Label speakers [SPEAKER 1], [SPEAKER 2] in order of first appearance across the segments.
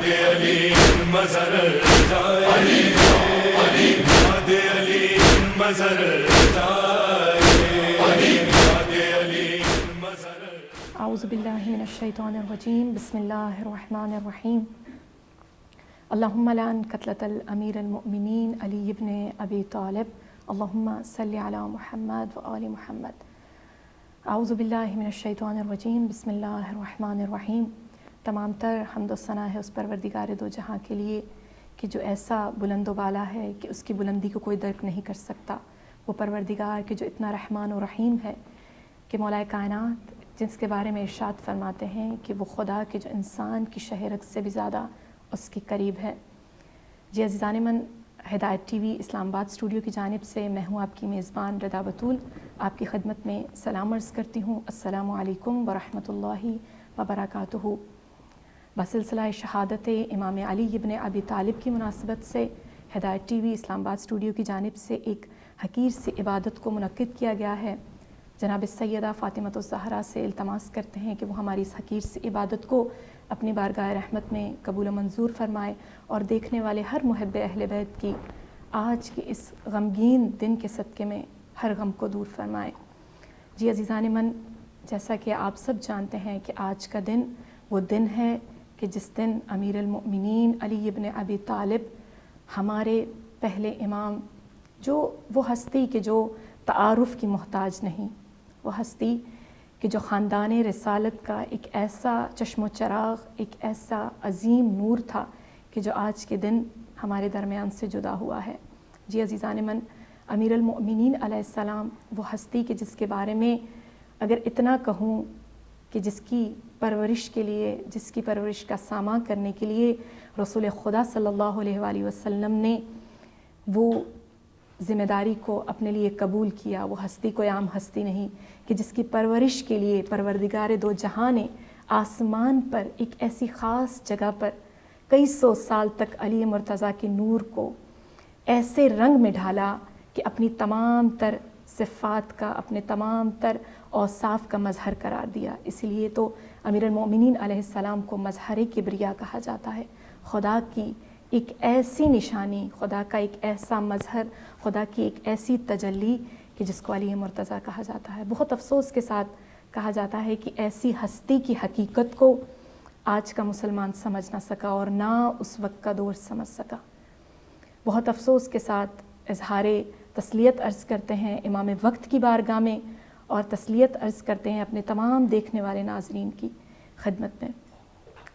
[SPEAKER 1] علی مظہر جائے، یاد علی مظہر جائے، یاد علی مظہر۔
[SPEAKER 2] اعوذ باللہ من الشیطان الرجیم، بسم اللہ الرحمن الرحیم۔ اللہم لعن قتلۃ الامیر المؤمنین علی ابن ابی طالب، اللہم صلی علی محمد و آل محمد۔ اعوذ باللہ من الشیطان الرجیم، بسم اللہ الرحمن الرحیم۔ تمام تر حمد و ثنا ہے اس پروردگار دو جہاں کے لیے کہ جو ایسا بلند و بالا ہے کہ اس کی بلندی کو کوئی درک نہیں کر سکتا، وہ پروردگار کہ جو اتنا رحمان و رحیم ہے، کہ مولا کائنات جس کے بارے میں ارشاد فرماتے ہیں کہ وہ خدا کہ جو انسان کی شہرت سے بھی زیادہ اس کے قریب ہے۔ جی عزیزان من، ہدایت ٹی وی اسلام آباد اسٹوڈیو کی جانب سے میں ہوں آپ کی میزبان رضا بطول، آپ کی خدمت میں سلام عرض کرتی ہوں۔ السلام علیکم ورحمۃ اللہ وبرکاتہ۔ بسلسلہ شہادت امام علی ابن ابی طالب کی مناسبت سے ہدایت ٹی وی اسلام آباد اسٹوڈیو کی جانب سے ایک حقیر سی عبادت کو منعقد کیا گیا ہے۔ جناب سیدہ فاطمۃ الزہرا سے التماس کرتے ہیں کہ وہ ہماری اس حقیر سی عبادت کو اپنی بارگاہ رحمت میں قبول و منظور فرمائے اور دیکھنے والے ہر محب اہل بیت کی آج کے اس غمگین دن کے صدقے میں ہر غم کو دور فرمائے۔ جی عزیزان من، جیسا کہ آپ سب جانتے ہیں کہ آج کا دن وہ دن ہے کہ جس دن امیر المؤمنین علی ابن ابی طالب، ہمارے پہلے امام، جو وہ ہستی کہ جو تعارف کی محتاج نہیں، وہ ہستی کہ جو خاندان رسالت کا ایک ایسا چشم و چراغ، ایک ایسا عظیم نور تھا کہ جو آج کے دن ہمارے درمیان سے جدا ہوا ہے۔ جی عزیزان من، امیر المؤمنین علیہ السلام وہ ہستی کہ جس کے بارے میں اگر اتنا کہوں کہ جس کی پرورش کے لیے، جس کی پرورش کا ساماں کرنے کے لیے رسول خدا صلی اللہ علیہ وآلہ وسلم نے وہ ذمہ داری کو اپنے لیے قبول کیا، وہ ہستی کوئی عام ہستی نہیں کہ جس کی پرورش کے لیے پروردگار دو جہاں نے آسمان پر ایک ایسی خاص جگہ پر کئی سو سال تک علی مرتضیٰ کے نور کو ایسے رنگ میں ڈھالا کہ اپنی تمام تر صفات کا، اپنے تمام تر اوصاف کا مظہر قرار دیا۔ اس لیے تو امیر المؤمنین علیہ السلام کو مظہر کبریا کہا جاتا ہے، خدا کی ایک ایسی نشانی، خدا کا ایک ایسا مظہر، خدا کی ایک ایسی تجلی کہ جس کو علی مرتضیٰ کہا جاتا ہے۔ بہت افسوس کے ساتھ کہا جاتا ہے کہ ایسی ہستی کی حقیقت کو آج کا مسلمان سمجھ نہ سکا اور نہ اس وقت کا دور سمجھ سکا۔ بہت افسوس کے ساتھ اظہار تسلیت عرض کرتے ہیں امام وقت کی بارگاہ میں، اور تسلیت عرض کرتے ہیں اپنے تمام دیکھنے والے ناظرین کی خدمت میں۔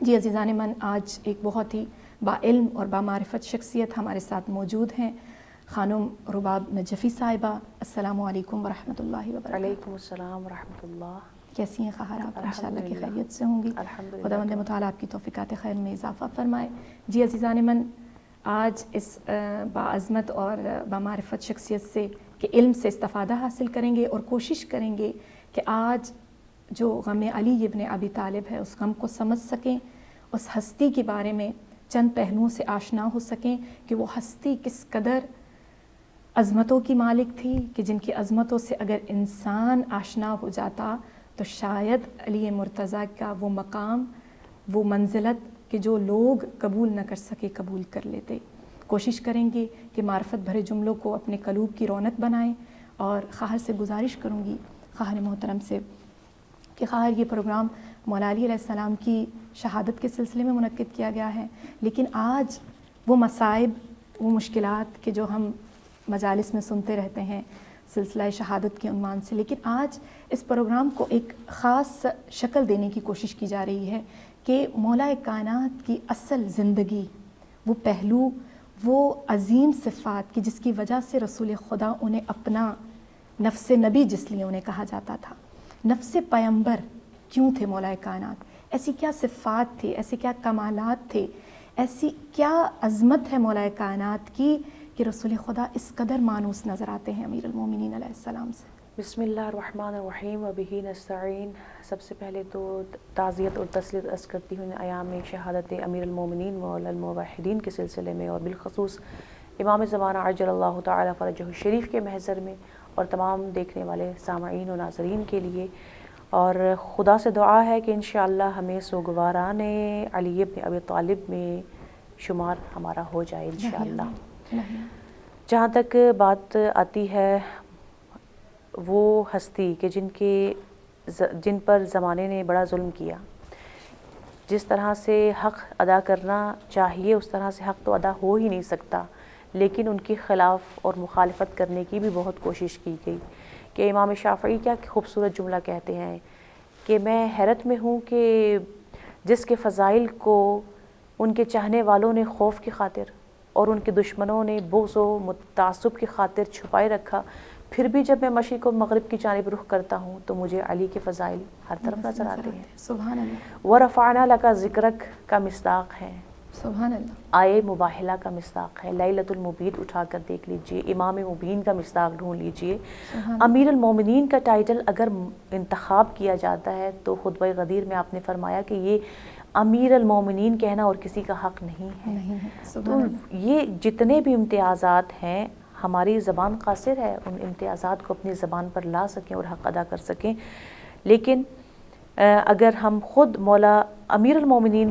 [SPEAKER 2] جی عزیزان من، آج ایک بہت ہی با علم اور با معرفت شخصیت ہمارے ساتھ موجود ہیں، خانم رباب نجفی صاحبہ۔ السلام علیکم ورحمۃ اللہ وبرکاتہ۔
[SPEAKER 3] وعلیکم السلام ورحمۃ اللہ۔
[SPEAKER 2] کیسی ہیں خواہر آپ؟ انشاءاللہ کی خیریت سے ہوں گی، خداوند متعالی آپ کی توفیقات خیر میں اضافہ فرمائے۔ جی عزیزان من، آج اس باعظمت اور بامعرفت شخصیت سے کہ علم سے استفادہ حاصل کریں گے اور کوشش کریں گے کہ آج جو غم علی ابن ابی طالب ہے اس غم کو سمجھ سکیں، اس ہستی کے بارے میں چند پہلوؤں سے آشنا ہو سکیں کہ وہ ہستی کس قدر عظمتوں کی مالک تھی، کہ جن کی عظمتوں سے اگر انسان آشنا ہو جاتا تو شاید علی مرتضیٰ کا وہ مقام، وہ منزلت کہ جو لوگ قبول نہ کر سکے قبول کر لیتے۔ کوشش کریں گے کہ معرفت بھرے جملوں کو اپنے قلوب کی رونق بنائیں، اور خواہر سے گزارش کروں گی، خواہر محترم سے، کہ خواہر یہ پروگرام مولا علی علیہ السلام کی شہادت کے سلسلے میں منعقد کیا گیا ہے، لیکن آج وہ مصائب، وہ مشکلات کہ جو ہم مجالس میں سنتے رہتے ہیں سلسلہ شہادت کے عنوان سے، لیکن آج اس پروگرام کو ایک خاص شکل دینے کی کوشش کی جا رہی ہے کہ مولا کائنات کی اصل زندگی، وہ پہلو، وہ عظیم صفات کہ جس کی وجہ سے رسول خدا انہیں اپنا نفس نبی جس لیے انہیں کہا جاتا تھا، نفس پیمبر کیوں تھے مولا کائنات، ایسی کیا صفات تھے، ایسے کیا کمالات تھے، ایسی کیا عظمت ہے مولا کائنات کی کہ رسول خدا اس قدر مانوس نظر آتے ہیں امیر المومنین علیہ السلام سے۔
[SPEAKER 3] بسم اللہ الرحمن الرحیم وبہ نستعین۔ سب سے پہلے تو تعزیت اور تسلیت عرض کرتی ہوں ایام شہادت امیر المومنین مولا الموحدین کے سلسلے میں، اور بالخصوص امام زمانہ عجل اللہ تعالی فرجہ الشریف کے محضر میں، اور تمام دیکھنے والے سامعین و ناظرین کے لیے۔ اور خدا سے دعا ہے کہ انشاءاللہ ہمیں سوگواران علی ابن ابی طالب میں شمار ہمارا ہو جائے انشاءاللہ۔ جہاں تک بات آتی ہے وہ ہستی کہ جن پر زمانے نے بڑا ظلم کیا، جس طرح سے حق ادا کرنا چاہیے اس طرح سے حق تو ادا ہو ہی نہیں سکتا، لیکن ان کے خلاف اور مخالفت کرنے کی بھی بہت کوشش کی گئی۔ کہ امام شافعی کیا خوبصورت جملہ کہتے ہیں کہ میں حیرت میں ہوں کہ جس کے فضائل کو ان کے چاہنے والوں نے خوف کی خاطر اور ان کے دشمنوں نے بغض و تعصب کی خاطر چھپائے رکھا، پھر بھی جب میں مشرق و مغرب کی جانب رخ کرتا ہوں تو مجھے علی کے فضائل ہر طرف نظر آتے ہیں۔
[SPEAKER 2] سبحان اللہ،
[SPEAKER 3] وَرَفَعْنَا لَكَ ذِكْرَكَ کا مصداق ہے،
[SPEAKER 2] سبحان اللہ،
[SPEAKER 3] آئے مباہلہ کا مصداق ہے، لیلۃ المبین اٹھا کر دیکھ لیجئے، امام مبین کا مصداق ڈھونڈ لیجئے۔ امیر المومنین کا ٹائٹل اگر انتخاب کیا جاتا ہے تو خطبہ غدیر میں آپ نے فرمایا کہ یہ امیر المومنین کہنا اور کسی کا حق نہیں ہے۔ تو یہ جتنے بھی امتیازات ہیں ہماری زبان قاصر ہے ان امتیازات کو اپنی زبان پر لا سکیں اور حق ادا کر سکیں، لیکن اگر ہم خود مولا امیر المومنین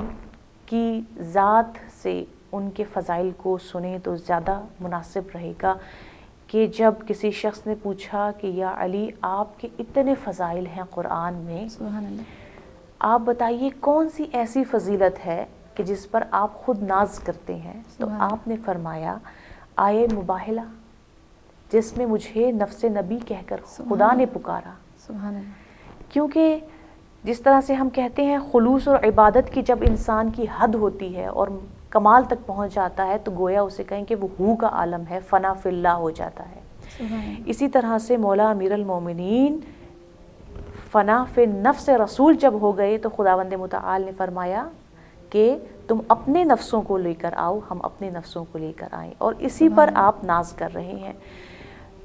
[SPEAKER 3] کی ذات سے ان کے فضائل کو سنیں تو زیادہ مناسب رہے گا کہ جب کسی شخص نے پوچھا کہ یا علی آپ کے اتنے فضائل ہیں قرآن میں،
[SPEAKER 2] سبحان اللہ،
[SPEAKER 3] آپ بتائیے کون سی ایسی فضیلت ہے کہ جس پر آپ خود ناز کرتے ہیں؟ تو آپ نے فرمایا آئے مباہلہ، جس میں مجھے نفس نبی کہہ کر خدا نے پکارا۔
[SPEAKER 2] سبحان اللہ،
[SPEAKER 3] کیونکہ جس طرح سے ہم کہتے ہیں خلوص اور عبادت کی جب انسان کی حد ہوتی ہے اور کمال تک پہنچ جاتا ہے تو گویا اسے کہیں کہ وہ ہو کا عالم ہے، فنا فی اللہ ہو جاتا ہے۔
[SPEAKER 2] سبحان اللہ،
[SPEAKER 3] اسی طرح سے مولا امیر المومنین فنا فی نفس رسول جب ہو گئے تو خداوند متعال نے فرمایا کہ تم اپنے نفسوں کو لے کر آؤ، ہم اپنے نفسوں کو لے کر آئیں، اور اسی پر آپ ناز کر رہے ہیں۔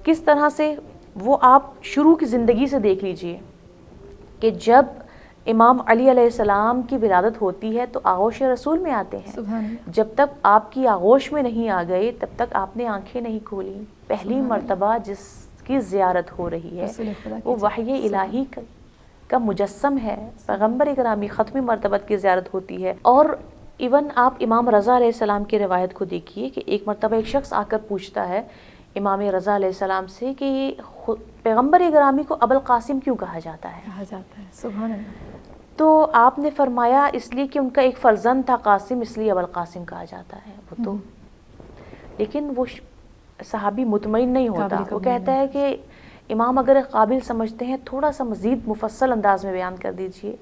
[SPEAKER 3] کس طرح سے وہ آپ شروع کی زندگی سے دیکھ لیجئے کہ جب امام علی علیہ السلام کی ولادت ہوتی ہے تو آغوش رسول میں آتے ہیں،
[SPEAKER 2] سبحان اللہ،
[SPEAKER 3] جب تک آپ کی آغوش میں نہیں آ گئے تب تک آپ نے آنکھیں نہیں کھولی۔ پہلی مرتبہ جس کی زیارت ہو رہی ہے
[SPEAKER 2] رسول خدا کی
[SPEAKER 3] وہ وحی الہی کا مجسم ہے، پیغمبر گرامی ختمی مرتبت کی زیارت ہوتی ہے۔ اور ایون آپ امام رضا علیہ السلام کی روایت کو دیکھیے کہ ایک مرتبہ ایک شخص آ کر پوچھتا ہے امام رضا علیہ السلام سے کہ پیغمبر گرامی کو ابوالقاسم کیوں کہا جاتا ہے؟
[SPEAKER 2] کہا جاتا ہے، سبحان اللہ،
[SPEAKER 3] تو آپ نے فرمایا اس لیے کہ ان کا ایک فرزند تھا قاسم، اس لیے ابوالقاسم کہا جاتا ہے۔ وہ تو لیکن وہ صحابی مطمئن نہیں ہوتا، وہ کہتا ہے کہ امام اگر قابل سمجھتے ہیں تھوڑا سا مزید مفصل انداز میں بیان کر دیجئے۔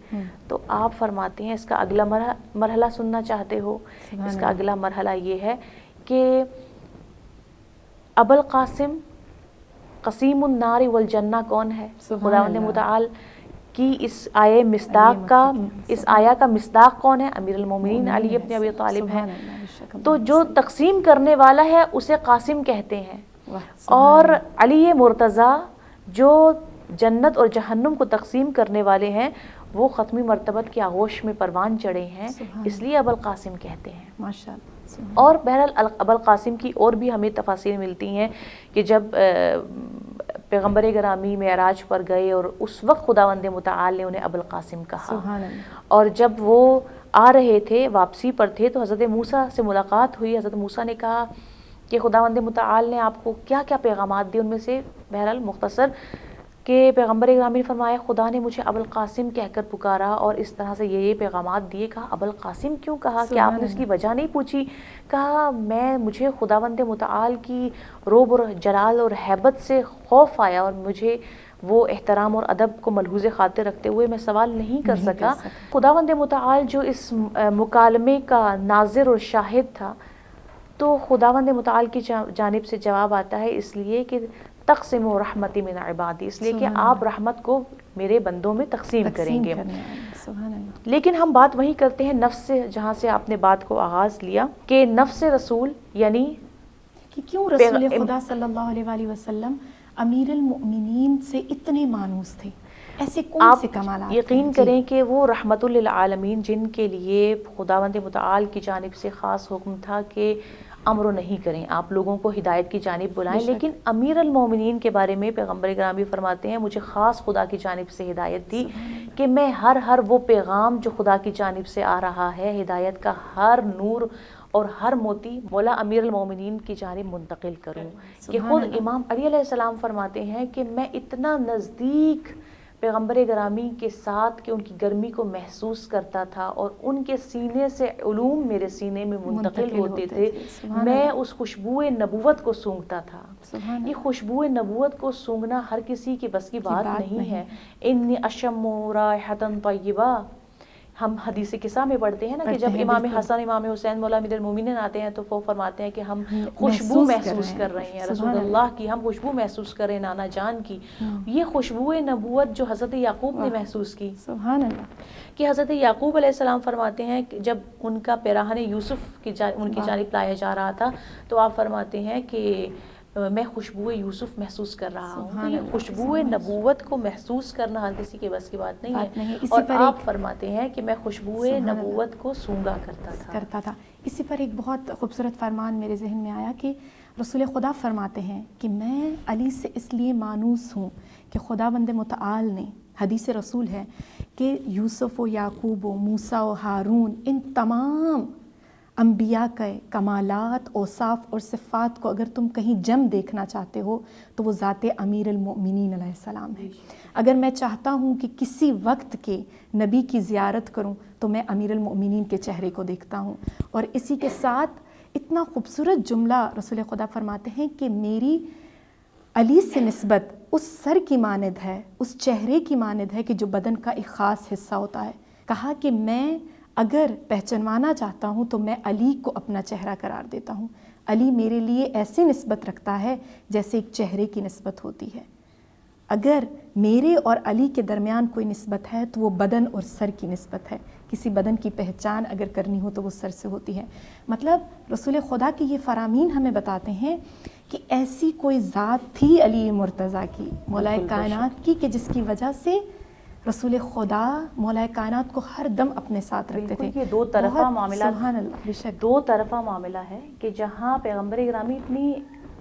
[SPEAKER 3] تو آپ فرماتے ہیں اس کا اگلا مرحلہ سننا چاہتے ہو؟ اس کا اگلا مرحلہ یہ ہے کہ ابوالقاسم قسیم النار والجنہ کون ہے؟ خداوند متعال کی اس آیہ مصداق کا، اس آیہ کا مصداق کون ہے؟ امیر المومنین علی ابن ابی طالب ہے۔ تو جو تقسیم کرنے والا ہے اسے قاسم کہتے ہیں، اور علی مرتضیٰ جو جنت اور جہنم کو تقسیم کرنے والے ہیں وہ ختمی مرتبت کی آغوش میں پروان چڑھے ہیں، اس لیے ابوالقاسم کہتے ہیں۔
[SPEAKER 2] ماشاءاللہ،
[SPEAKER 3] اور بہرحال ابوالقاسم کی اور بھی ہمیں تفاصیل ملتی ہیں کہ جب پیغمبر گرامی معراج پر گئے اور اس وقت خداوند متعال نے انہیں ابوالقاسم کہا، اور جب وہ آ رہے تھے واپسی پر تھے تو حضرت موسیٰ سے ملاقات ہوئی۔ حضرت موسیٰ نے کہا کہ خداوند متعال نے آپ کو کیا کیا پیغامات دیے، ان میں سے بہرحال مختصر کہ پیغمبر گرامی نے فرمایا خدا نے مجھے ابوالقاسم کہہ کر پکارا اور اس طرح سے یہ پیغامات دیے۔ کہا ابوالقاسم کیوں کہا؟ کہ آپ نے اس کی وجہ نہیں پوچھی؟ کہا مجھے خداوند متعال کی رعب اور جلال اور ہیبت سے خوف آیا اور مجھے وہ احترام اور ادب کو ملحوظ خاطر رکھتے ہوئے میں سوال نہیں کر سکا۔ خداوند متعال جو اس مکالمے کا ناظر اور شاہد تھا، تو خداوند متعال کی جانب سے جواب آتا ہے اس لیے کہ تقسیم و رحمتی من عبادی، اس لیے کہ آپ رحمت کو میرے بندوں میں تقسیم کریں گے۔ لیکن ہم بات وہی کرتے ہیں نفس سے، جہاں سے آپ نے بات کو آغاز لیا کہ نفس رسول یعنی
[SPEAKER 2] کہ کیوں رسول خدا صلی اللہ علیہ وآلہ وسلم امیر المؤمنین سے اتنے مانوس تھے؟ ایسے کون
[SPEAKER 3] آپ
[SPEAKER 2] سے کمالات
[SPEAKER 3] یقین
[SPEAKER 2] ہیں؟
[SPEAKER 3] کریں کہ وہ رحمت للعالمین جن کے لیے خداوند متعال کی جانب سے خاص حکم تھا کہ امر و نہیں کریں، آپ لوگوں کو ہدایت کی جانب بلائیں،
[SPEAKER 2] بے شک۔
[SPEAKER 3] لیکن امیر المومنین کے بارے میں پیغمبر گرامی فرماتے ہیں مجھے خاص خدا کی جانب سے ہدایت دی کہ میں ہر وہ پیغام جو خدا کی جانب سے آ رہا ہے، ہدایت کا ہر نور اور ہر موتی مولا امیر المومنین کی جانب منتقل کروں۔ کہ
[SPEAKER 2] سبحان
[SPEAKER 3] خود
[SPEAKER 2] اللہ۔
[SPEAKER 3] امام علی علیہ السلام فرماتے ہیں کہ میں اتنا نزدیک پیغمبر گرامی کے ساتھ کہ ان کی گرمی کو محسوس کرتا تھا اور ان کے سینے سے علوم میرے سینے میں منتقل ہوتے تھے،
[SPEAKER 2] سبحان
[SPEAKER 3] میں
[SPEAKER 2] اللہ۔
[SPEAKER 3] اس خوشبو نبوت کو سونگھتا تھا۔
[SPEAKER 2] سبحان
[SPEAKER 3] یہ
[SPEAKER 2] اللہ۔
[SPEAKER 3] خوشبو نبوت کو سونگھنا ہر کسی کی بس کی بات نہیں ہے۔ انی اشم رائحۃ طیبہ، ہم حدیث قصہ میں پڑھتے ہیں نا کہ جب امام حسن امام حسین مولا امیر المومنین آتے ہیں تو وہ فرماتے ہیں کہ ہم خوشبو محسوس کر رہے ہیں رسول اللہ کی، ہم خوشبو محسوس کر رہے ہیں نانا جان کی۔ یہ خوشبو نبوت جو حضرت یعقوب نے محسوس کی،
[SPEAKER 2] سبحان اللہ،
[SPEAKER 3] کہ حضرت یعقوب علیہ السلام فرماتے ہیں کہ جب ان کا پیراہن یوسف ان کی جانب لایا جا رہا تھا تو آپ فرماتے ہیں کہ میں خوشبو یوسف محسوس کر رہا ہوں۔ تو یہ خوشبو نبوت کو محسوس کرنا ہر کسی کے بس کی بات نہیں ہے، اور آپ فرماتے ہیں کہ میں خوشبو نبوت کو سونگا کرتا تھا۔
[SPEAKER 2] اسی پر ایک بہت خوبصورت فرمان میرے ذہن میں آیا کہ رسول خدا فرماتے ہیں کہ میں علی سے اس لیے مانوس ہوں کہ خداوند متعال نے، حدیث رسول ہے کہ یوسف و یعقوب و موسیٰ و ہارون، ان تمام انبیاء کے کمالات، اوصاف اور صفات کو اگر تم کہیں جم دیکھنا چاہتے ہو تو وہ ذات امیر المؤمنین علیہ السلام ہے۔ اگر میں چاہتا ہوں کہ کسی وقت کے نبی کی زیارت کروں تو میں امیر المؤمنین کے چہرے کو دیکھتا ہوں۔ اور اسی کے ساتھ اتنا خوبصورت جملہ رسول خدا فرماتے ہیں کہ میری علی سے نسبت اس سر کی مانند ہے، اس چہرے کی مانند ہے کہ جو بدن کا ایک خاص حصہ ہوتا ہے۔ کہا کہ میں اگر پہچانوانا چاہتا ہوں تو میں علی کو اپنا چہرہ قرار دیتا ہوں۔ علی میرے لیے ایسے نسبت رکھتا ہے جیسے ایک چہرے کی نسبت ہوتی ہے۔ اگر میرے اور علی کے درمیان کوئی نسبت ہے تو وہ بدن اور سر کی نسبت ہے۔ کسی بدن کی پہچان اگر کرنی ہو تو وہ سر سے ہوتی ہے۔ مطلب رسول خدا کی یہ فرامین ہمیں بتاتے ہیں کہ ایسی کوئی ذات تھی علی مرتضیٰ کی، مولا کائنات کی، کہ جس کی وجہ سے رسول خدا مولا کائنات کو ہر دم اپنے ساتھ رکھتے تھے۔
[SPEAKER 3] یہ دو طرفہ معاملہ،
[SPEAKER 2] سبحان اللہ، بے شک
[SPEAKER 3] دو طرفہ معاملہ ہے کہ جہاں پیغمبر گرامی اتنی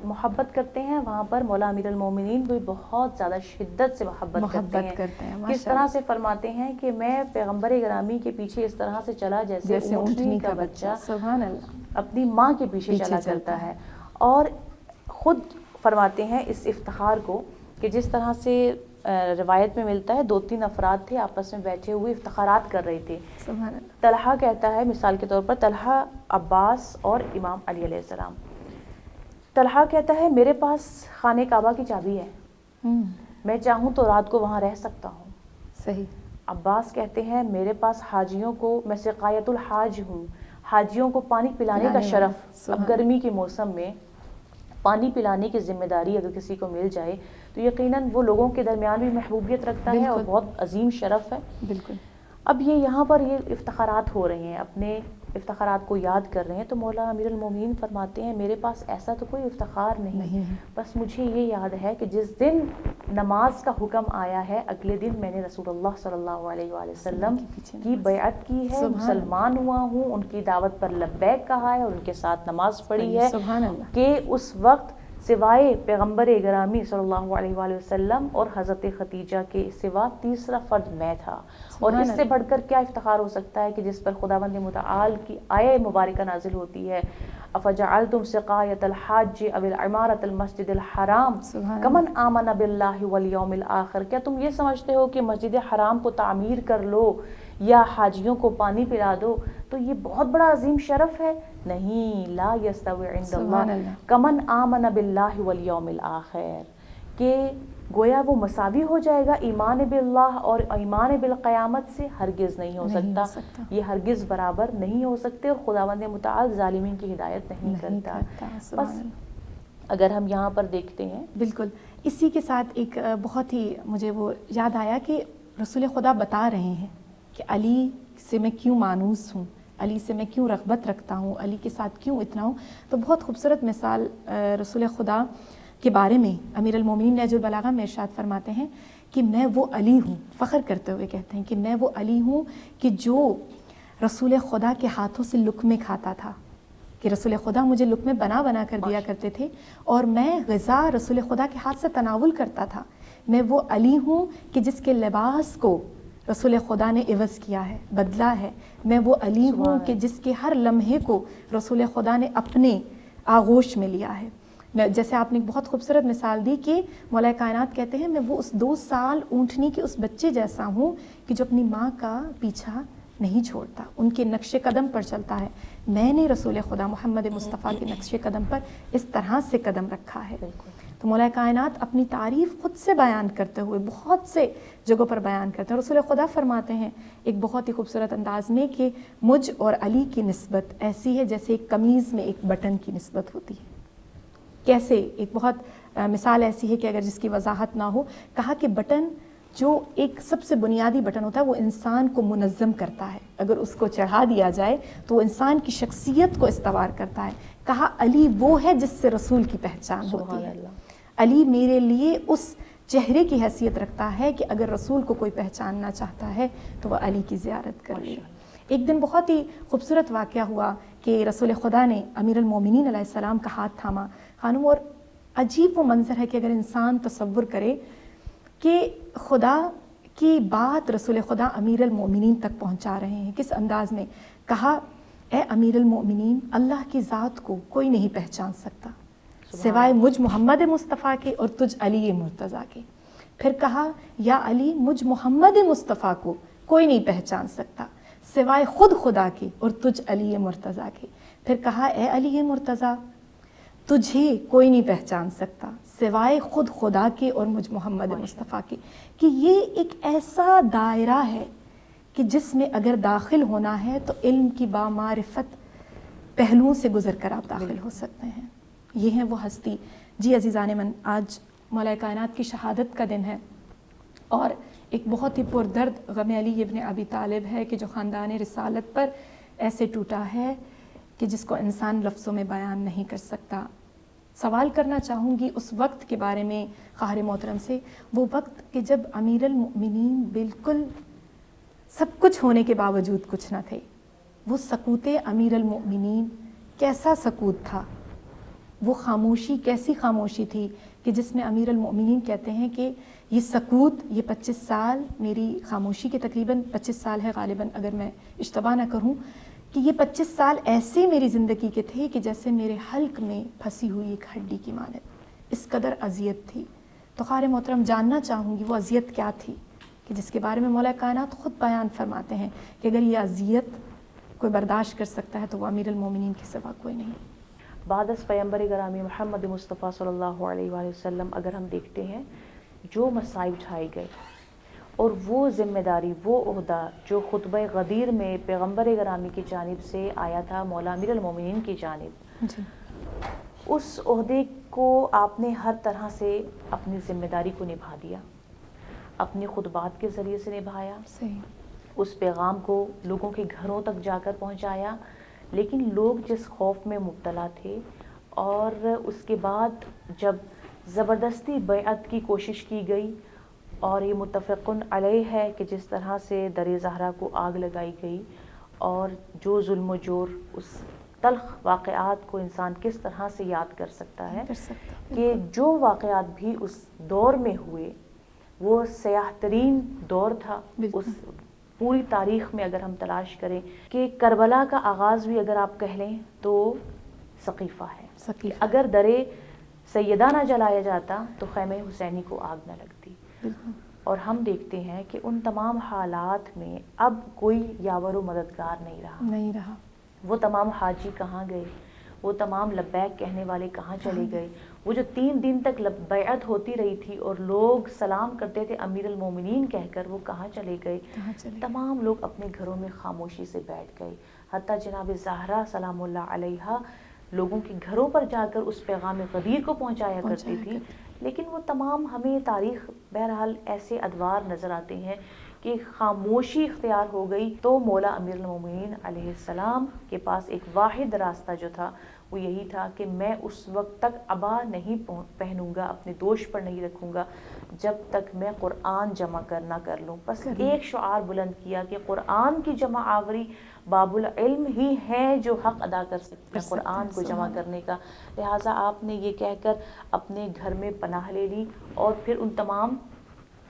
[SPEAKER 3] محبت کرتے ہیں وہاں پر مولا امیر المومنین بھی بہت زیادہ شدت سے محبت کرتے ہیں۔ کس طرح سے فرماتے ہیں کہ میں پیغمبر گرامی کے پیچھے اس طرح سے چلا جیسے اونٹنی کا بچہ
[SPEAKER 2] سبحان اللہ
[SPEAKER 3] اپنی ماں کے پیچھے چلا کرتا ہے۔ اور خود فرماتے ہیں اس افتخار کو کہ جس طرح سے روایت میں ملتا ہے 2-3 افراد تھے آپس میں بیٹھے ہوئے افتخارات کر رہے تھے۔
[SPEAKER 2] سبحان اللہ۔
[SPEAKER 3] طلحہ کہتا ہے مثال کے طور پر، طلحہ، عباس اور امام علی علیہ السلام، طلحہ کہتا ہے میرے پاس خانہ کعبہ کی چابی ہے، میں چاہوں تو رات کو وہاں رہ سکتا ہوں۔
[SPEAKER 2] صحیح۔
[SPEAKER 3] عباس کہتے ہیں میرے پاس حاجیوں کو، میں سقایت الحاج ہوں، حاجیوں کو پانی پلانے کا شرف، اب گرمی کے موسم میں پانی پلانے کی ذمہ داری اگر کسی کو مل جائے تو یقیناً وہ لوگوں کے درمیان بھی محبوبیت رکھتا ہے اور بہت عظیم شرف ہے۔
[SPEAKER 2] بالکل۔
[SPEAKER 3] اب یہاں پر یہ افتخارات ہو رہے ہیں، اپنے افتخارات کو یاد کر رہے ہیں، تو مولا امیر المومنین فرماتے ہیں میرے پاس ایسا تو کوئی افتخار نہیں، بس مجھے یہ یاد ہے کہ جس دن نماز کا حکم آیا ہے اگلے دن میں نے رسول اللہ صلی اللہ علیہ وآلہ وسلم کی بیعت کی ہے، مسلمان ہوا ہوں، ان کی دعوت پر لبیک کہا ہے اور ان کے ساتھ نماز پڑھی ہے، کہ اس وقت سوائے پیغمبر گرامی صلی اللہ علیہ وآلہ وسلم اور حضرت خدیجہ کے سوا تیسرا فرد میں تھا۔ اور اس سے بڑھ کر کیا افتخار ہو سکتا ہے کہ جس پر خداوند متعال کی آیہ مبارکہ نازل ہوتی ہے، افجعلتم سقایۃ الحاج او عمارۃ المسجد الحرام کمن آمن باللہ والیوم الآخر، کیا تم یہ سمجھتے ہو کہ مسجد حرام کو تعمیر کر لو یا حاجیوں کو پانی پلا دو تو یہ بہت بڑا عظیم شرف ہے؟ نہیں، لا یستوی عند اللہ کمن آمن باللہ والیوم الآخر، کہ گویا وہ مساوی ہو جائے گا ایمان باللہ اور ایمان بالقیامت سے، ہرگز نہیں ہو سکتا، یہ ہرگز برابر نہیں ہو سکتے، اور خداوند متعال ظالمین کی ہدایت نہیں کرتا۔ بس اگر ہم یہاں پر دیکھتے ہیں،
[SPEAKER 2] بالکل اسی کے ساتھ ایک بہت ہی مجھے وہ یاد آیا کہ رسول خدا بتا رہے ہیں کہ علی سے میں کیوں مانوس ہوں، علی سے میں کیوں رغبت رکھتا ہوں، علی کے ساتھ کیوں اتنا ہوں۔ تو بہت خوبصورت مثال رسول خدا کے بارے میں امیر المومنین نہج البلاغہ میں ارشاد فرماتے ہیں کہ میں وہ علی ہوں، فخر کرتے ہوئے کہتے ہیں کہ میں وہ علی ہوں کہ جو رسول خدا کے ہاتھوں سے لقمے کھاتا تھا، کہ رسول خدا مجھے لقمے بنا بنا کر دیا کرتے تھے اور میں غذا رسول خدا کے ہاتھ سے تناول کرتا تھا۔ میں وہ علی ہوں کہ جس کے لباس کو رسول خدا نے عوض کیا ہے، بدلا ہے۔ میں وہ علی ہوں کہ جس کے ہر لمحے کو رسول خدا نے اپنے آغوش میں لیا ہے۔ جیسے آپ نے ایک بہت خوبصورت مثال دی کہ مولا کائنات کہتے ہیں میں وہ اس 2 سال اونٹنی کے اس بچے جیسا ہوں کہ جو اپنی ماں کا پیچھا نہیں چھوڑتا، ان کے نقش قدم پر چلتا ہے۔ میں نے رسول خدا محمد مصطفیٰ کے نقش قدم پر اس طرح سے قدم رکھا ہے۔ تو مولا کائنات اپنی تعریف خود سے بیان کرتے ہوئے بہت سے جگہوں پر بیان کرتے ہیں۔ رسول خدا فرماتے ہیں ایک بہت ہی خوبصورت انداز میں کہ مجھ اور علی کی نسبت ایسی ہے جیسے ایک قمیض میں ایک بٹن کی نسبت ہوتی ہے۔ کیسے؟ ایک بہت مثال ایسی ہے کہ اگر جس کی وضاحت نہ ہو، کہا کہ بٹن جو ایک سب سے بنیادی بٹن ہوتا ہے وہ انسان کو منظم کرتا ہے، اگر اس کو چڑھا دیا جائے تو وہ انسان کی شخصیت کو استوار کرتا ہے۔ کہا علی وہ ہے جس سے رسول کی پہچان ہوتی ہے۔ علی میرے لیے اس چہرے کی حیثیت رکھتا ہے کہ اگر رسول کو کوئی پہچاننا چاہتا ہے تو وہ علی کی زیارت کر لے۔ ایک دن بہت ہی خوبصورت واقعہ ہوا کہ رسول خدا نے امیر المومنین علیہ السلام کا ہاتھ تھاما۔ خانم، اور عجیب وہ منظر ہے کہ اگر انسان تصور کرے کہ خدا کی بات رسول خدا امیر المومنین تک پہنچا رہے ہیں، کس انداز میں کہا اے امیر المومنین، اللہ کی ذات کو کوئی نہیں پہچان سکتا سوائے مجھ محمد مصطفیٰ کے اور تجھ علی مرتضیٰ کے۔ پھر کہا یا علی، مجھ محمد مصطفیٰ کو کوئی نہیں پہچان سکتا سوائے خود خدا کے اور تجھ علی مرتضیٰ کے۔ پھر کہا اے علی مرتضیٰ، تجھے کوئی نہیں پہچان سکتا سوائے خود خدا کے اور مجھ محمد مصطفیٰ کے۔ کہ یہ ایک ایسا دائرہ ہے کہ جس میں اگر داخل ہونا ہے تو علم کی بامعرفت پہلوؤں سے گزر کر آپ داخل ہو سکتے ہیں۔ یہ ہیں وہ ہستی۔ جی عزیزان من، آج مولا کائنات کی شہادت کا دن ہے اور ایک بہت ہی پردرد غم علی ابن ابی طالب ہے کہ جو خاندان رسالت پر ایسے ٹوٹا ہے کہ جس کو انسان لفظوں میں بیان نہیں کر سکتا۔ سوال کرنا چاہوں گی اس وقت کے بارے میں قاہر محترم سے، وہ وقت کہ جب امیر المؤمنین بالکل سب کچھ ہونے کے باوجود کچھ نہ تھے۔ وہ سکوت امیر المؤمنین کیسا سکوت تھا، وہ خاموشی کیسی خاموشی تھی کہ جس میں امیر المؤمنین کہتے ہیں کہ یہ سکوت، یہ 25 سال میری خاموشی کے تقریباً 25 سال ہے غالباً اگر میں اشتباہ نہ کروں، کہ یہ 25 سال ایسے میری زندگی کے تھے کہ جیسے میرے حلق میں پھنسی ہوئی ایک ہڈی کی مانند، اس قدر اذیت تھی۔ تو قاری محترم جاننا چاہوں گی وہ اذیت کیا تھی کہ جس کے بارے میں مولا کائنات خود بیان فرماتے ہیں کہ اگر یہ اذیت کوئی برداشت کر سکتا ہے تو وہ امیر المومنین کے سوا کوئی نہیں۔
[SPEAKER 3] بعد از پیغمبر گرامی محمد مصطفیٰ صلی اللہ علیہ وآلہ وسلم اگر ہم دیکھتے ہیں جو مسائل اٹھائے گئے اور وہ ذمہ داری، وہ عہدہ جو خطبہ غدیر میں پیغمبر گرامی کی جانب سے آیا تھا مولا امیر المومنین کی جانب،
[SPEAKER 2] جی،
[SPEAKER 3] اس عہدے کو آپ نے ہر طرح سے اپنی ذمہ داری کو نبھا دیا، اپنی خطبات کے ذریعے سے نبھایا،
[SPEAKER 2] صحیح،
[SPEAKER 3] اس پیغام کو لوگوں کے گھروں تک جا کر پہنچایا۔ لیکن لوگ جس خوف میں مبتلا تھے اور اس کے بعد جب زبردستی بیعت کی کوشش کی گئی اور یہ متفقن علیہ ہے کہ جس طرح سے در زہرا کو آگ لگائی گئی اور جو ظلم و جور، اس تلخ واقعات کو انسان کس طرح سے یاد کر سکتا ہے کہ جو واقعات بھی اس دور میں ہوئے وہ سیاہ ترین دور تھا اس پوری تاریخ میں۔ اگر ہم تلاش کریں کہ کربلا کا آغاز بھی اگر آپ کہہ لیں تو سقیفہ ہے، اگر در سیدہ نہ جلایا جاتا تو خیمہ حسینی کو آگ نہ لگتی۔ اور ہم دیکھتے ہیں کہ ان تمام حالات میں اب کوئی یاور و مددگار نہیں رہا۔ وہ تمام حاجی کہاں گئے، وہ تمام لبیک کہنے والے کہاں چلے گئے، وہ جو 3 دن تک بیعت ہوتی رہی تھی اور لوگ سلام کرتے تھے امیر المومنین کہہ کر، وہ کہاں چلے گئے؟ تمام لوگ اپنے گھروں میں خاموشی سے بیٹھ گئے۔ حتیٰ جناب زہرا سلام اللہ علیہا لوگوں کے گھروں پر جا کر اس پیغام غدیر کو پہنچایا کرتی تھی۔ لیکن وہ تمام ہمیں تاریخ بہرحال ایسے ادوار نظر آتے ہیں کہ خاموشی اختیار ہو گئی، تو مولا امیر المومنین علیہ السلام کے پاس ایک واحد راستہ جو تھا وہ یہی تھا کہ میں اس وقت تک عبا نہیں پہنوں گا، اپنے دوش پر نہیں رکھوں گا جب تک میں قرآن جمع کرنا کر لوں. بس ایک شعار بلند کیا کہ قرآن کی جمع آوری باب العلم ہی ہیں جو حق ادا کر سکتے ہیں قرآن کو جمع کرنے کا. لہٰذا آپ نے یہ کہہ کر اپنے گھر میں پناہ لے لی اور پھر ان تمام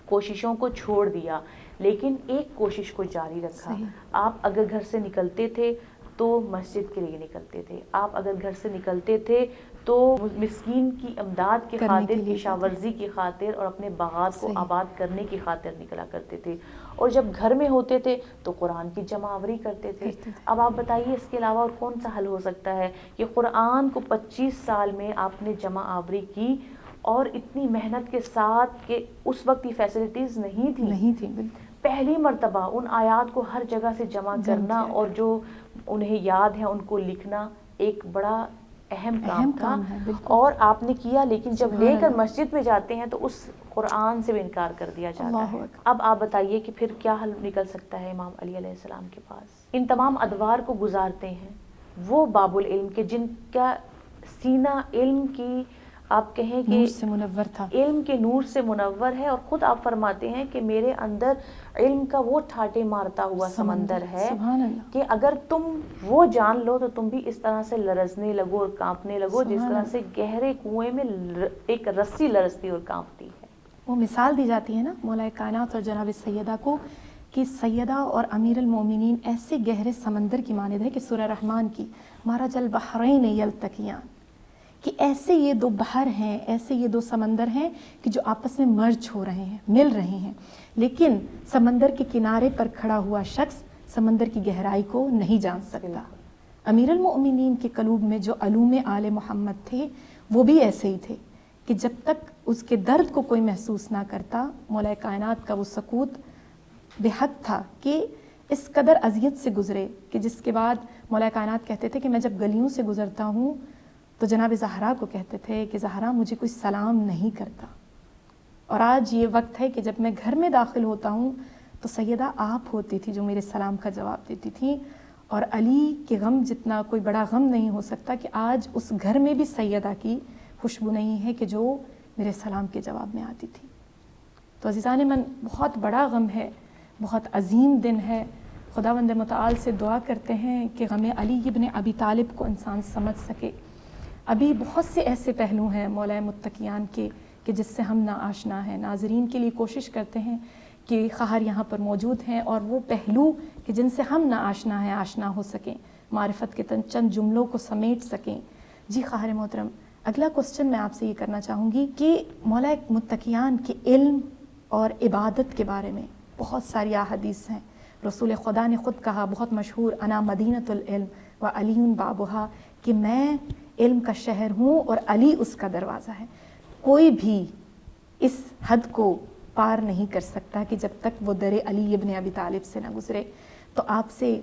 [SPEAKER 3] کوششوں کو چھوڑ دیا، لیکن ایک کوشش کو جاری رکھا. آپ اگر گھر سے نکلتے تھے تو مسجد کے لیے نکلتے تھے، آپ اگر گھر سے نکلتے تھے تو مسکین کی امداد کی خاطر، کشاورزی کی خاطر اور اپنے باغات کو آباد کرنے کی خاطر نکلا کرتے تھے، اور جب گھر میں ہوتے تھے تو قرآن کی جمع آوری کرتے تھے. اب آپ بتائیے اس کے علاوہ اور کون سا حل ہو سکتا ہے کہ قرآن کو 25 سال میں آپ نے جمع آوری کی، اور اتنی محنت کے ساتھ کہ اس وقت یہ فیسلٹیز نہیں تھیں. پہلی مرتبہ ان آیات کو ہر جگہ سے جمع کرنا اور جو انہیں یاد ہے ان کو لکھنا ایک بڑا اہم کام تھا، اور آپ نے کیا. لیکن جب لے کر مسجد میں جاتے ہیں تو اس قرآن سے بھی انکار کر دیا جاتا ہے. اب آپ بتائیے کہ پھر کیا حل نکل سکتا ہے امام علی علیہ السلام کے پاس؟ ان تمام ادوار کو گزارتے ہیں وہ باب العلم کے جن کا سینہ علم کی آپ کہیں کہ
[SPEAKER 2] نور سے منور تھا،
[SPEAKER 3] علم کے نور سے منور ہے، اور خود آپ فرماتے ہیں کہ میرے اندر علم کا وہ ٹھاٹے مارتا ہوا سمندر ہے کہ اگر تم وہ جان لو تو تم بھی اس طرح سے لرزنے لگو اور کانپنے لگو جس طرح سے گہرے کنویں میں ایک رسی لرزتی اور کانپتی ہے.
[SPEAKER 2] وہ مثال دی جاتی ہے نا مولا کائنات اور جناب سیدہ کو کہ سیدہ اور امیر المومنین ایسے گہرے سمندر کی مانند ہے کہ سورہ رحمان کی مرج البحرین یلتقیان، کہ ایسے یہ دو بحر ہیں، ایسے یہ دو سمندر ہیں کہ جو آپس میں مرج ہو رہے ہیں، مل رہے ہیں، لیکن سمندر کے کنارے پر کھڑا ہوا شخص سمندر کی گہرائی کو نہیں جان سکتا. امیر المؤمنین کے قلوب میں جو علوم آل محمد تھے وہ بھی ایسے ہی تھے کہ جب تک اس کے درد کو کوئی محسوس نہ کرتا، مولا کائنات کا وہ سکوت بے حد تھا کہ اس قدر اذیت سے گزرے کہ جس کے بعد مولا کائنات کہتے تھے کہ میں جب گلیوں سے گزرتا ہوں تو جناب زہرا کو کہتے تھے کہ زہرا مجھے کوئی سلام نہیں کرتا. اور آج یہ وقت ہے کہ جب میں گھر میں داخل ہوتا ہوں تو سیدہ آپ ہوتی تھی جو میرے سلام کا جواب دیتی تھی، اور علی کے غم جتنا کوئی بڑا غم نہیں ہو سکتا کہ آج اس گھر میں بھی سیدہ کی خوشبو نہیں ہے کہ جو میرے سلام کے جواب میں آتی تھی. تو عزیزان من، بہت بڑا غم ہے، بہت عظیم دن ہے. خداوند متعال سے دعا کرتے ہیں کہ غم علی ابن ابی طالب کو انسان سمجھ سکے. ابھی بہت سے ایسے پہلو ہیں مولا متقیان کے کہ جس سے ہم نا آشنا ہیں. ناظرین کے لیے کوشش کرتے ہیں کہ خواہر یہاں پر موجود ہیں اور وہ پہلو کہ جن سے ہم نا آشنا ہیں آشنا ہو سکیں، معرفت کے چند جملوں کو سمیٹ سکیں. جی خواہر محترم، اگلا کوسچن میں آپ سے یہ کرنا چاہوں گی کہ مولا متقیان کے علم اور عبادت کے بارے میں بہت ساری احادیث ہیں. رسول خدا نے خود کہا، بہت مشہور، انا مدینۃ العلم و علی بابھا، کہ میں علم کا شہر ہوں اور علی اس کا دروازہ ہے. کوئی بھی اس حد کو پار نہیں کر سکتا کہ جب تک وہ در علی ابن ابی طالب سے نہ گزرے. تو آپ سے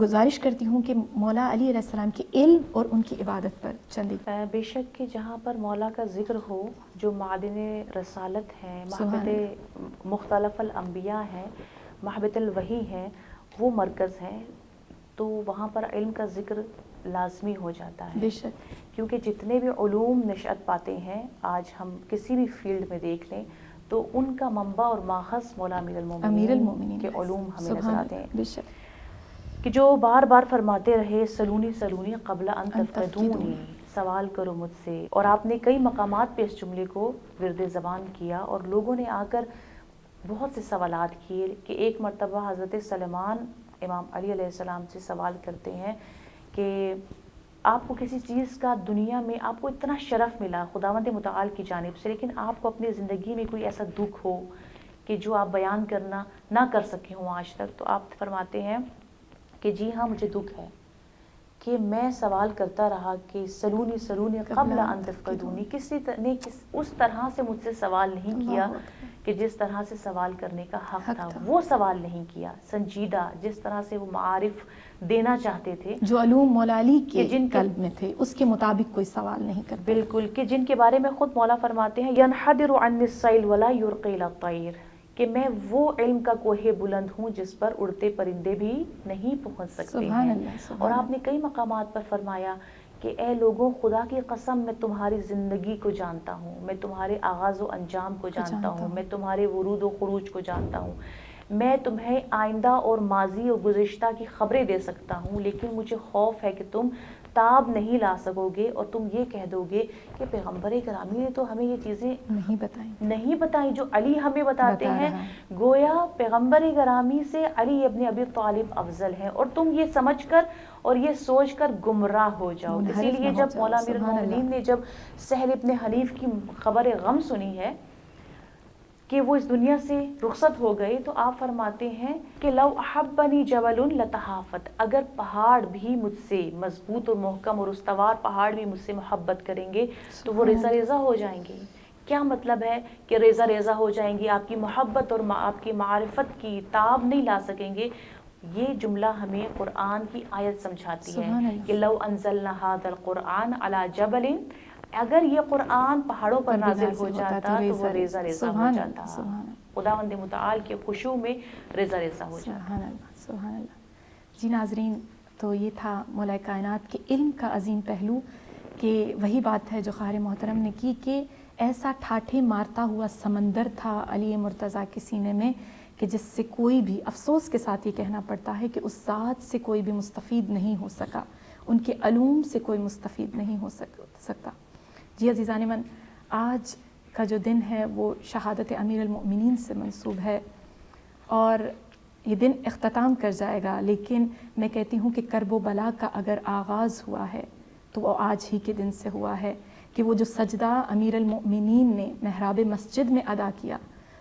[SPEAKER 2] گزارش کرتی ہوں کہ مولا علی علیہ السلام کے علم اور ان کی عبادت پر چندی.
[SPEAKER 3] بے شک کہ جہاں پر مولا کا ذکر ہو، جو معدن رسالت ہے، محبت مختلف الانبیاء ہیں، محبت الوحی ہے، وہ مرکز ہے، تو وہاں پر علم کا ذکر لازمی ہو جاتا ہے.
[SPEAKER 2] بے شک،
[SPEAKER 3] کیونکہ جتنے بھی علوم نشأت پاتے ہیں، آج ہم کسی بھی فیلڈ میں دیکھ لیں تو ان کا منبع اور ماخذ مولا امیر المومنین کے علوم ہمیں نظر آتے ہیں.
[SPEAKER 2] بے شک،
[SPEAKER 3] کہ جو بار بار فرماتے رہے سلونی سلونی قبل ان تفقدونی، سوال کرو مجھ سے. اور آپ نے کئی مقامات پہ اس جملے کو ورد زبان کیا، اور لوگوں نے آ کر بہت سے سوالات کیے. کہ ایک مرتبہ حضرت سلیمان امام علی علیہ السلام سے سوال کرتے ہیں کہ آپ کو کسی چیز کا دنیا میں آپ کو اتنا شرف ملا خداوند متعال کی جانب سے، لیکن آپ کو اپنی زندگی میں کوئی ایسا دکھ ہو کہ جو آپ بیان کرنا نہ کر سکے ہوں آج تک. تو آپ فرماتے ہیں کہ جی ہاں، مجھے دکھ ہے کہ میں سوال کرتا رہا کہ سلونی سلونی قبل ان تفقدونی. کسی نے اس طرح سے مجھ سے سوال نہیں کیا کہ جس طرح سے سوال کرنے کا حق تھا، وہ سوال نہیں کیا سنجیدہ، جس طرح سے وہ معارف دینا چاہتے تھے،
[SPEAKER 2] جو علوم مولا علی کے قلب میں تھے اس کے مطابق کوئی سوال نہیں کرتا.
[SPEAKER 3] بالکل، کہ جن کے بارے میں خود مولا فرماتے ہیں ینحدر عن السیل ولا یرقی الی الطیر، کہ میں وہ علم کا کوہ بلند ہوں جس پر اڑتے پرندے بھی نہیں پہنچ سکتے
[SPEAKER 2] سبحان
[SPEAKER 3] ہیں.
[SPEAKER 2] اللہ، سبحان
[SPEAKER 3] اور آپ
[SPEAKER 2] اللہ.
[SPEAKER 3] نے کئی مقامات پر فرمایا کہ اے لوگوں، خدا کی قسم میں تمہاری زندگی کو جانتا ہوں، میں تمہارے آغاز و انجام کو جانتا ہوں، میں تمہارے ورود و خروج کو جانتا ہوں، میں تمہیں آئندہ اور ماضی اور گزشتہ کی خبریں دے سکتا ہوں، لیکن مجھے خوف ہے کہ تم تاب نہیں لا سکو گے اور تم یہ کہہ دو گے کہ پیغمبر گرامی نے تو ہمیں یہ چیزیں نہیں بتائیں جو علی ہمیں بتاتے ہیں. گویا پیغمبر گرامی سے علی ابن ابی طالب افضل ہیں، اور تم یہ سمجھ کر اور یہ سوچ کر گمراہ ہو جاؤ. اسی لیے جب مولا امیر المومنین نے جب سہل ابن حنیف کی خبر غم سنی ہے کہ وہ اس دنیا سے رخصت ہو گئے، تو آپ فرماتے ہیں کہ لو احبنی جبل لتحافت، اگر پہاڑ بھی مجھ سے مضبوط اور محکم اور استوار پہاڑ بھی مجھ سے محبت کریں گے تو وہ ریزہ ریزہ ہو جائیں گے. کیا مطلب ہے کہ ریزہ ریزہ ہو جائیں گے؟ آپ کی محبت اور آپ کی معرفت کی تاب نہیں لا سکیں گے. یہ جملہ ہمیں قرآن کی آیت سمجھاتی ہے کہ لو انزلنا ھذا القرآن علی جبل، اگر یہ قرآن پہاڑوں پر نازل ہو جاتا تو وہ ریزہ ریزہ ہو جاتا. خداوند متعال کے خشوع میں ریزہ ریزہ ہو جاتا.
[SPEAKER 2] سبحان اللہ، سبحان اللہ. جی ناظرین، تو یہ تھا مولا کائنات کے علم کا عظیم پہلو، کہ وہی بات ہے جو خواہر محترم نے کی کہ ایسا ٹھاٹھے مارتا ہوا سمندر تھا علی مرتضیٰ کے سینے میں کہ جس سے کوئی بھی، افسوس کے ساتھ یہ کہنا پڑتا ہے کہ اس ذات سے کوئی بھی مستفید نہیں ہو سکا، ان کے علوم سے کوئی مستفید نہیں ہو سکتا. جی عزیزان من، آج کا جو دن ہے وہ شہادت امیر المؤمنین سے منسوب ہے، اور یہ دن اختتام کر جائے گا، لیکن میں کہتی ہوں کہ کرب و بلا کا اگر آغاز ہوا ہے تو وہ آج ہی کے دن سے ہوا ہے، کہ وہ جو سجدہ امیر المؤمنین نے محراب مسجد میں ادا کیا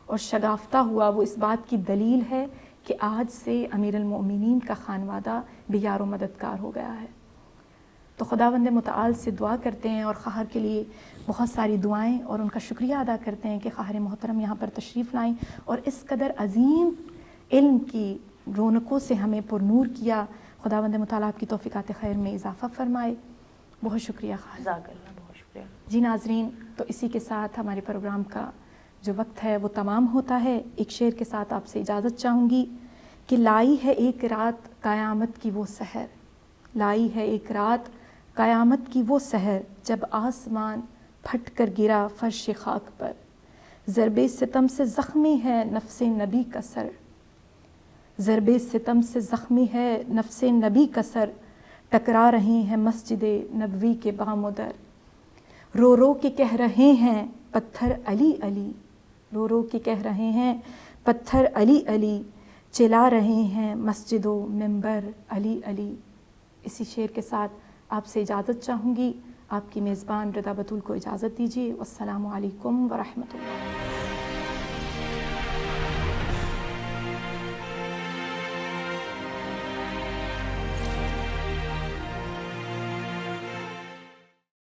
[SPEAKER 2] اور شگافتہ ہوا، وہ اس بات کی دلیل ہے کہ آج سے امیر المؤمنین کا خانوادہ بیار و مددگار ہو گیا ہے. تو خداوند متعال سے دعا کرتے ہیں، اور خواہر کے لیے بہت ساری دعائیں اور ان کا شکریہ ادا کرتے ہیں کہ خواہر محترم یہاں پر تشریف لائیں اور اس قدر عظیم علم کی رونقوں سے ہمیں پر نور کیا. خداوند متعال آپ کی توفیقات خیر میں اضافہ فرمائے. بہت شکریہ خواہر.
[SPEAKER 3] جزاک اللہ، بہت شکریہ.
[SPEAKER 2] جی ناظرین، تو اسی کے ساتھ ہمارے پروگرام کا جو وقت ہے وہ تمام ہوتا ہے. ایک شعر کے ساتھ آپ سے اجازت چاہوں گی کہ لائی ہے ایک رات قیامت کی وہ سحر، لائی ہے ایک رات قیامت کی وہ سحر، جب آسمان پھٹ کر گرا فرش خاک پر، ضرب ستم سے زخمی ہے نفس نبی کا سر، ضرب ستم سے زخمی ہے نفس نبی کا سر، ٹکرا رہے ہیں مسجد نبوی کے بام و در، رو رو کے کہہ رہے ہیں پتھر علی علی، رو رو کے کہہ رہے ہیں پتھر علی علی، چلا رہے ہیں مسجد و منبر علی علی. اسی شعر کے ساتھ آپ سے اجازت چاہوں گی. آپ کی میزبان رضا بتول کو اجازت دیجیے. والسلام علیکم ورحمۃ اللہ.